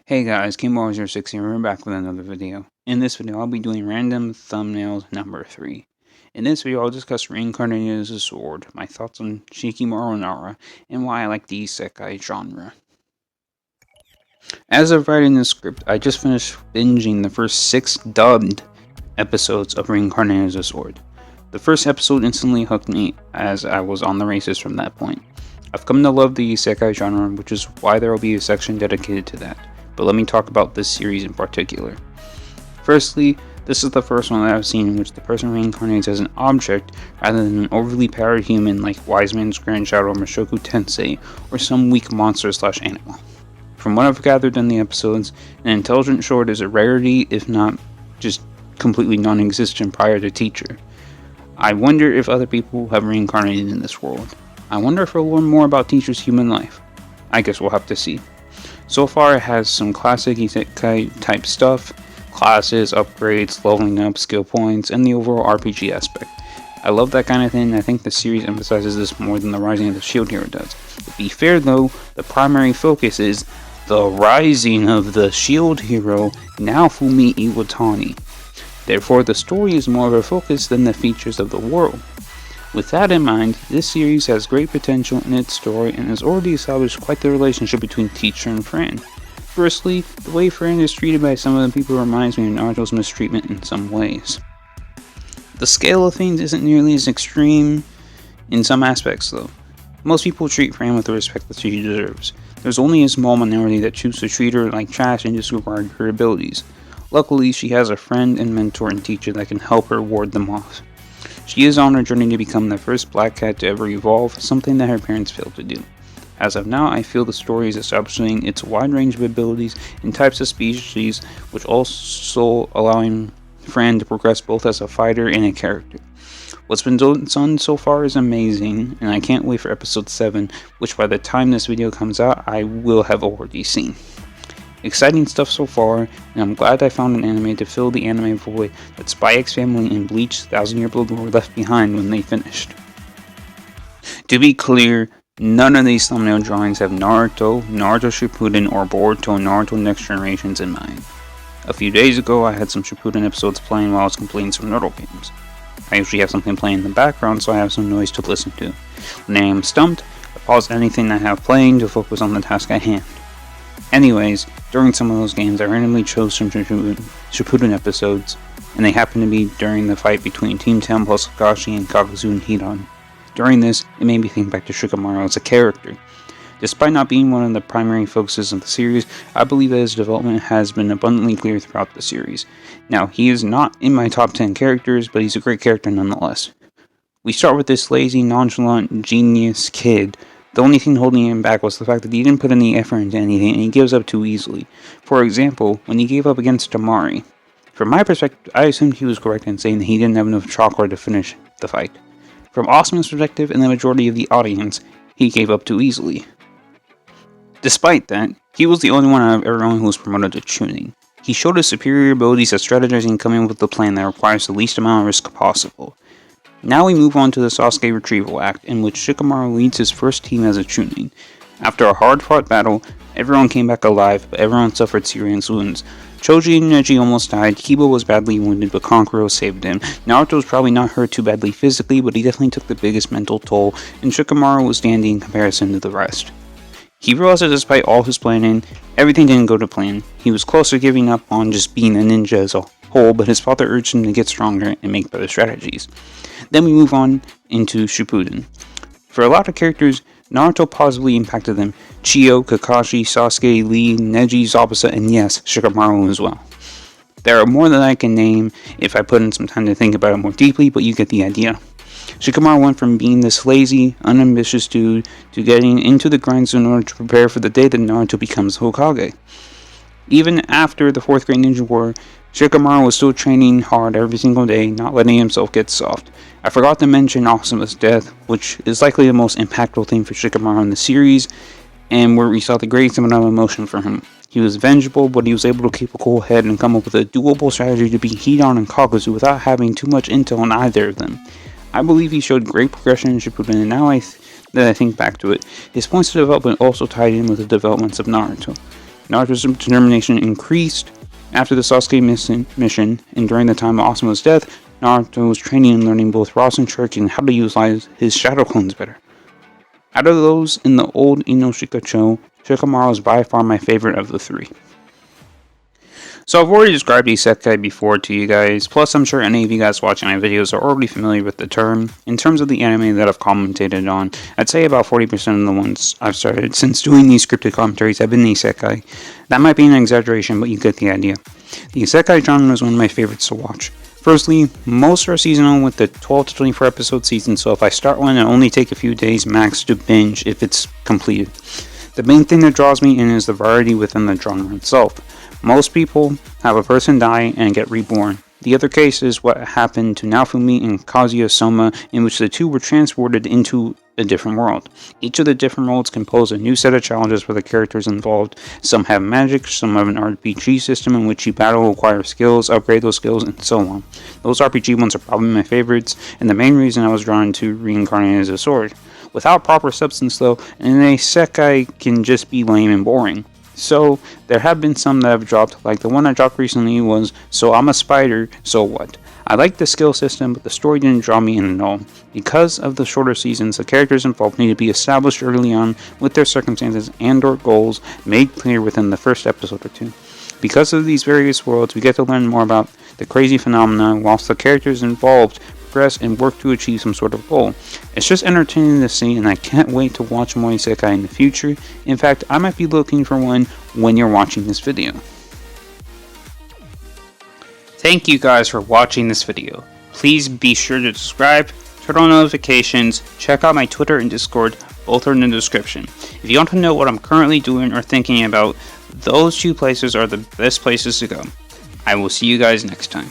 Hey guys, King06 here, we're back with another video. In this video, I'll be doing random thumbnails number 3. In this video, I'll discuss Reincarnated as a Sword, my thoughts on Shikamaru Nara, and why I like the Isekai genre. As of writing this script, I just finished binging the first 6 dubbed episodes of Reincarnated as a Sword. The first episode instantly hooked me, as I was on the races from that point. I've come to love the Isekai genre, which is why there will be a section dedicated to that. But let me talk about this series in particular. Firstly, this is the first one that I've seen in which the person reincarnates as an object rather than an overly powered human like Wise Man's Grand Shadow or Mushoku Tensei, or some weak monster / animal. From what I've gathered in the episodes, an intelligent sword is a rarity, if not just completely non-existent prior to Teacher. I wonder if other people have reincarnated in this world. I wonder if we'll learn more about Teacher's human life. I guess we'll have to see. So far, it has some classic Isekai type stuff, classes, upgrades, leveling up, skill points, and the overall RPG aspect. I love that kind of thing, and I think the series emphasizes this more than the Rising of the Shield Hero does. To be fair though, the primary focus is the Rising of the Shield Hero, Naofumi Iwatani. Therefore, the story is more of a focus than the features of the world. With that in mind, this series has great potential in its story and has already established quite the relationship between Teacher and Fran. Firstly, the way Fran is treated by some of the people reminds me of Naruto's mistreatment in some ways. The scale of things isn't nearly as extreme in some aspects though. Most people treat Fran with the respect that she deserves. There's only a small minority that choose to treat her like trash and disregard her abilities. Luckily, she has a friend and mentor and teacher that can help her ward them off. She is on her journey to become the first black cat to ever evolve, something that her parents failed to do. As of now, I feel the story is establishing its wide range of abilities and types of species, which also allowing Fran to progress both as a fighter and a character. What's been done so far is amazing, and I can't wait for episode 7, which by the time this video comes out, I will have already seen. Exciting stuff so far, and I'm glad I found an anime to fill the anime void that Spy X Family and Bleach 1000 Year Blood were left behind when they finished. To be clear, none of these thumbnail drawings have Naruto, Naruto Shippuden, or Boruto Naruto Next Generations in mind. A few days ago, I had some Shippuden episodes playing while I was completing some Naruto games. I usually have something playing in the background so I have some noise to listen to. When I am stumped, I pause anything I have playing to focus on the task at hand. Anyways, during some of those games, I randomly chose some Shippuden episodes, and they happened to be during the fight between Team 10 plus Kakashi and Kakuzu and Hidan. During this, it made me think back to Shikamaru as a character. Despite not being one of the primary focuses of the series, I believe that his development has been abundantly clear throughout the series. Now, he is not in my top 10 characters, but he's a great character nonetheless. We start with this lazy, nonchalant, genius kid. The only thing holding him back was the fact that he didn't put any effort into anything and he gives up too easily. For example, when he gave up against Tamari. From my perspective, I assumed he was correct in saying that he didn't have enough chakra to finish the fight. From Asuma's perspective and the majority of the audience, he gave up too easily. Despite that, he was the only one out of everyone who was promoted to Chunin. He showed his superior abilities at strategizing and coming up with a plan that requires the least amount of risk possible. Now we move on to the Sasuke Retrieval Act, in which Shikamaru leads his first team as a Chunin. After a hard-fought battle, everyone came back alive, but everyone suffered serious wounds. Choji and Neji almost died, Kiba was badly wounded, but Kankuro saved him. Naruto was probably not hurt too badly physically, but he definitely took the biggest mental toll, and Shikamaru was dandy in comparison to the rest. He realized that despite all his planning, everything didn't go to plan. He was close to giving up on just being a ninja as a whole, but his father urged him to get stronger and make better strategies. Then we move on into Shippuden. For a lot of characters, Naruto positively impacted them. Chiyo, Kakashi, Sasuke, Lee, Neji, Zabuza, and yes, Shikamaru as well. There are more than I can name if I put in some time to think about it more deeply, but you get the idea. Shikamaru went from being this lazy, unambitious dude to getting into the grindstone in order to prepare for the day that Naruto becomes Hokage. Even after the 4th Great Ninja War, Shikamaru was still training hard every single day, not letting himself get soft. I forgot to mention Asuma's death, which is likely the most impactful thing for Shikamaru in the series, and where we saw the greatest amount of emotion from him. He was vengeful, but he was able to keep a cool head and come up with a doable strategy to beat Hidan and Kakuzu without having too much intel on either of them. I believe he showed great progression in Shippuden, and now that I think back to it, his points of development also tied in with the developments of Naruto. Naruto's determination increased after the Sasuke mission, and during the time of Asuma's death, Naruto was training and learning both Rasen Church and how to utilize his shadow clones better. Out of those in the old Inoshika-cho, Shikamaru is by far my favorite of the three. So I've already described Isekai before to you guys, plus I'm sure any of you guys watching my videos are already familiar with the term. In terms of the anime that I've commentated on, I'd say about 40% of the ones I've started since doing these scripted commentaries have been Isekai. That might be an exaggeration, but you get the idea. The Isekai genre is one of my favorites to watch. Firstly, most are seasonal with the 12 to 24 episode season, so if I start one, it'll only take a few days max to binge if it's completed. The main thing that draws me in is the variety within the genre itself. Most people have a person die and get reborn. The other case is what happened to Naofumi and Kazuya Soma, in which the two were transported into a different world. Each of the different worlds compose a new set of challenges for the characters involved. Some have magic, some have an RPG system in which you battle, acquire skills, upgrade those skills, and so on. Those RPG ones are probably my favorites, and the main reason I was drawn to Reincarnated as a sword. Without proper substance though, an isekai can just be lame and boring. So, there have been some that have dropped, like the one I dropped recently was, So I'm a Spider, So What? I liked the skill system, but the story didn't draw me in at all. Because of the shorter seasons, the characters involved need to be established early on with their circumstances and or goals made clear within the first episode or two. Because of these various worlds, we get to learn more about the crazy phenomena whilst the characters involved progress and work to achieve some sort of goal. It's just entertaining to see, and I can't wait to watch more isekai in the future. In fact, I might be looking for one when you're watching this video. Thank you guys for watching this video. Please be sure to subscribe, turn on notifications, check out my Twitter and Discord, both are in the description. If you want to know what I'm currently doing or thinking about, those two places are the best places to go. I will see you guys next time.